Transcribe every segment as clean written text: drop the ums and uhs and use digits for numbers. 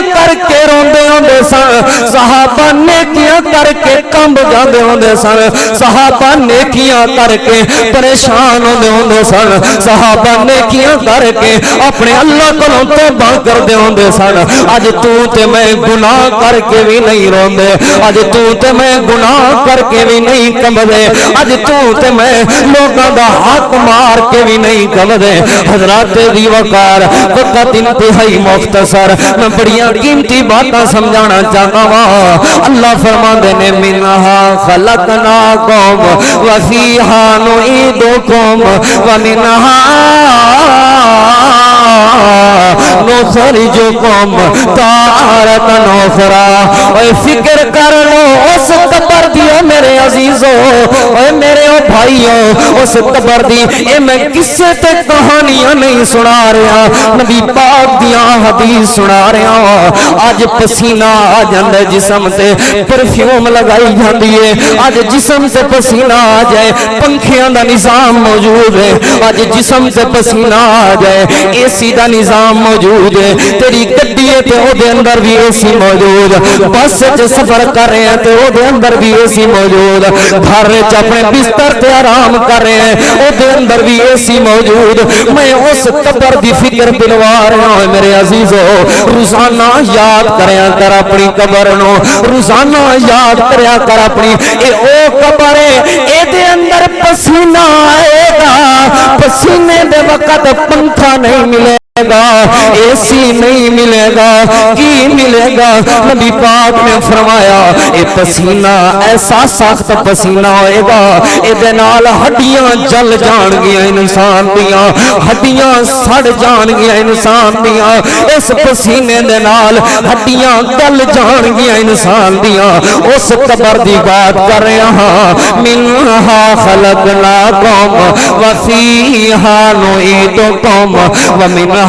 کر کے روندے ہوندے سن صحابہ نیکیاں کر کے کمب جاندے ہوندے سن صحابہ نیکیاں کر کے پریشان ہوندے سن صحابہ نیکیاں کر کے اپنے اللہ کولوں توبہ کردے ہوندے سن اج تو تے میں گناہ کر کے بھی نہیں روندے اج تو تے میں گناہ کر کے بھی نہیں کمدے اج تو تے میں لوگاں دا حق مار کے بھی نہیں کمدے حضرات دی وقار وقت انتہائی مختصر میں بڑیاں قیمتی باتاں سمجھانا چاہتا ہوں اللہ فرماندے نے منہا خلقناکم وفیہا نعیدکم ومنہا نخرجکم تارۃ اخری اے فکر کر لو اس قبر دی میرے عزیزو اے میرے او بھائیو اس قبر دی اے میں قصے تے کہانیاں نہیں سنا رہا نبی پاک دیاں حدیث سنا رہا اج پسینہ آ جاندے جسم تے پرفیوم لگائی جاندی ہے اج جسم تے پسینہ آ جائے پنکھیاں دا نظام موجود ہے اج جسم تے پسینہ آ جائے اے سی دا نظام موجود ہے تیری گڈی ہے تے او دے اندر بھی اے سی موجود بس وچ سفر کر رہے ہیں تے او دے اندر بھی اے سی موجود گھر وچ اپنے بستر تے آرام کر رہے ہیں او دے اندر بھی اے سی موجود میں اس قبر دی فکر دلوا رہا ہوں میرے عزیزو روزانہ یاد کریا کر اپنی قبر نو روزانہ یاد کریا کر اپنی اے او قبر ہے اے دے اندر پسینہ آئے گا پسینے دے وقت پنکھا نہیں ملے گا اے سی نہیں ملے گا کی ملے گا نبی پاک نے فرمایا اے پسینہ ایسا سخت پسینہ ہوئے گا اے دے نال ہڈیاں جل جان گیا انسان دیاں ہڈیاں سڑ جان گیا انسان دیاں اس پسینے دے نال ہڈیاں گل جان گیا انسان دیاں اس قبر دی بات کر رہا ہاں منہا خلقناکم وفیہا نعیدکم ومنہا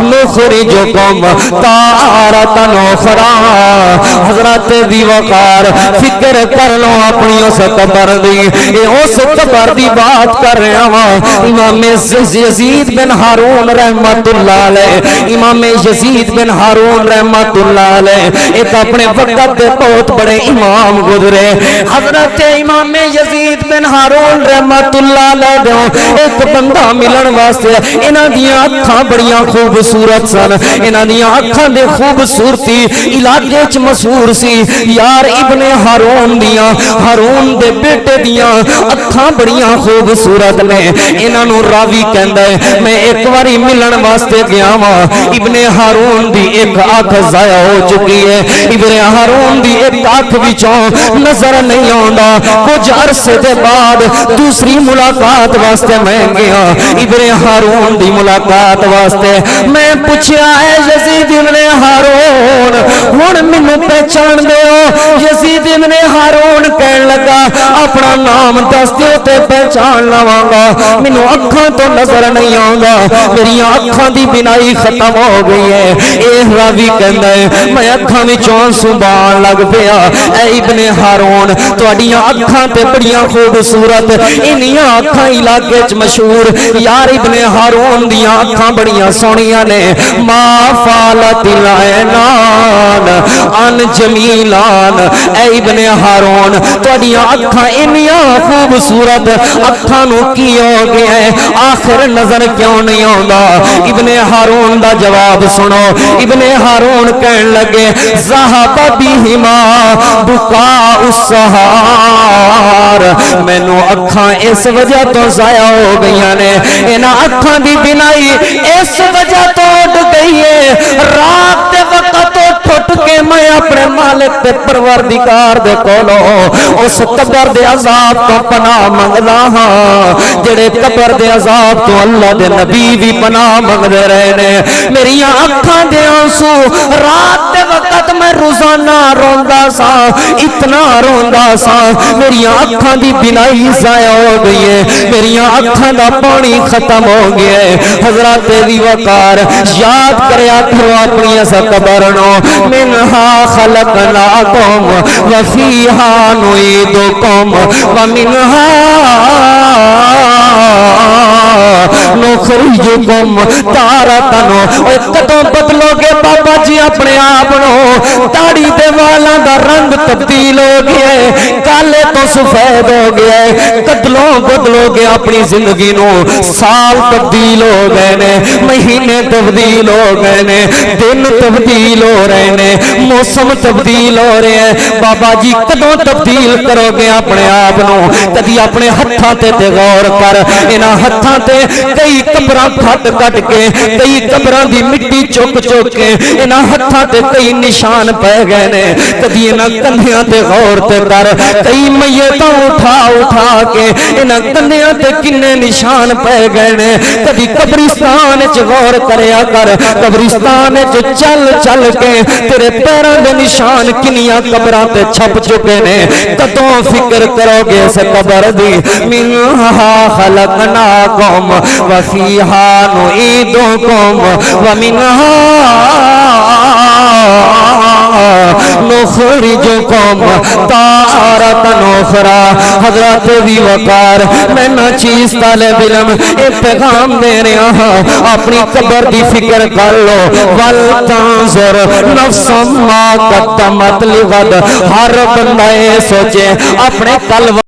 نخرجکم تارۃ اخری حضرات دی وقار فکر کر لو اپنی اس قبر دی اے اس قبر دی بات کر رہا ہوں امام یزید بن ہارون رحمت اللہ علیہ امام یزید بن ہارون رحمت اللہ علیہ ایک اپنے وقت دے بہت بڑے امام گزرے حضرت امام یزید بن ہارون رحمت اللہ علیہ ایک بندہ ملن واسطے انہاں دیاں اکھاں بڑیاں خوبصورت سن انہاں دیاں اکھاں دے خوبصورتی علاقے وچ مشہور سی یار ابن ہارون دیاں ہارون دے بیٹے دیاں اکھاں بڑیاں خوبصورت نے انہاں نوں راوی کہندا ہے میں ایک واری ملن واسطے گیا ہاں ابن ہارون دی ایک اکھ ضائع ہو چکی ہے ابن ہارون دی ایک اکھ وچوں نظر نہیں آوندا کچھ عرصے دے بعد دوسری ملاقات واسطے میں گیا ابن ہارون دی ملاقات واسطے میں پوچھا ہے یزید ابن ہارون ہن مینوں پہچان دیو یزید ابن ہارون کہن لگا اپنا نام دس دیو تے پہچان لواں گا مینوں اکھاں تو نظر نہیں آوندا میری اکھاں دی بینائی ختم ہو گئی ہے اے راوی کہندا ہے میں اکھاں وچوں آنسو بہن لگ پیا اے ابن ہارون تہاڈیاں اکھاں تے بڑیاں خوبصورت انہیاں اکھاں علاقے وچ مشہور یار ابن ہارون دیاں اکھاں بڑیاں سونیاں نے ما فالت العینان ان جمیلان اے ابن ہارون تہاڈیاں اکھاں انہیاں خوبصورت اکھاں نو کی ہو گیا ہے آخر نظر کیوں نہیں آوندا ابن ہارون دا جواب سنو ابن ہارون کہن لگے ذہب بہما بکاء السحار مینوں اکھاں اس وجہ تو ضائع ہو گئیاں نے انہاں اکھاں دی بینائی اس وجہ تو اٹھ گئی ہے رات دے وقت اٹھ کے میں اپنے مالک تے پروردگار دے کولوں اس قبر دے عذاب تو پناہ منگدا ہاں جڑے قبر دے عذاب تو اللہ دے نبی بھی پناہ منگدے رہے نے میری اکھاں دے آنسو رات دے وقت میں روزانہ روندا سا اتنا روندا سا میری اکھاں دی بینائی ضائع ہو گئی ہے میری اکھاں دا پانی ختم ہو گیا ہے حضرات دی وقار یاد کریا کرو اپنی اس قبر نو منہا خلقناکم وفیہا نعیدکم ومنہا نخرجکم تارتن کدوں بدلو گے بابا جی اپنے آپ داڑھی دے والاں دا رنگ تبدیل ہو گیا ہے کالے تو سفید ہو گیا ہے کدلوں بدلو گے اپنی زندگی نو سال تبدیل ہو گئے نے مہینے تبدیل ہو گئے نے دن تبدیل ہو رہے نے موسم تبدیل ہو رہے ہیں بابا جی کدوں تبدیل کرو گے اپنے آپ نو کدی اپنے ہتھاں تے غور کر انہاں ہتھاں تے کئی قبراں کٹ کٹ کے کئی قبراں دی مٹی چک چک کے انہاں ہتھاں تے کئی نشان پے گئے نے کدی انہاں کندھیاں تے غور تے کر کئی میتاں اٹھا اٹھا کے انہاں کندھیاں تے کنے نشان پے گئے نے کدی قبرستان وچ غور کریا کر قبرستان وچ چل چل کے تیرے پیراں دے نشان کنیاں قبراں تے چھپ چکے نے کدوں فکر کرو گے اس قبر دی منہا خلقناکم وفیہا نعیدکم ومنہا نخرجکم تارۃ اخری حضرت بھی وقار میں نہ چیز طالب علم اے پیغام دے رہا ہاں اپنی قبر دی فکر کر لو ولتنظر نفس ما قدمت لغد ہر بندہ سوچے اپنے کل